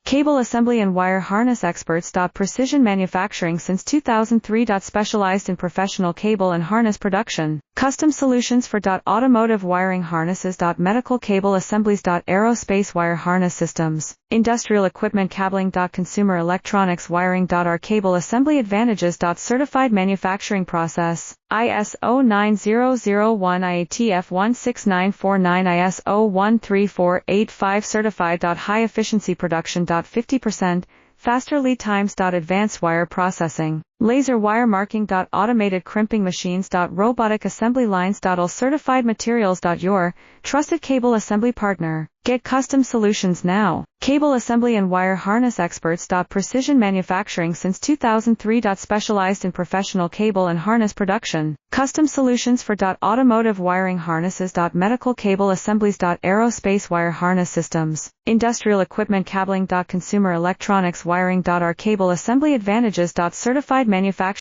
Cable assembly and wire harness experts. Precision manufacturing since 2003. Specialized in professional cable and harness production. Custom solutions for automotive wiring harnesses. Medical cable assemblies. Aerospace wire harness systems. Industrial equipment cabling. Consumer electronics wiring. Our cable assembly advantages. Certified manufacturing process. ISO 9001 IATF 16949 ISO 13485 certified. High efficiency production. 50%. Faster lead times. Advanced wire processing. Laser wire marking. Automated crimping machines. Robotic assembly lines. All certified materials. Your trusted cable assembly partner. Get custom solutions now. Cable assembly and wire harness experts. Precision manufacturing since 2003. Specialized in professional cable and harness production. Custom solutions for automotive wiring harnesses. Medical cable assemblies. Aerospace wire harness systems. Industrial equipment cabling. Consumer electronics wiring. Our cable assembly advantages. Certified manufacturing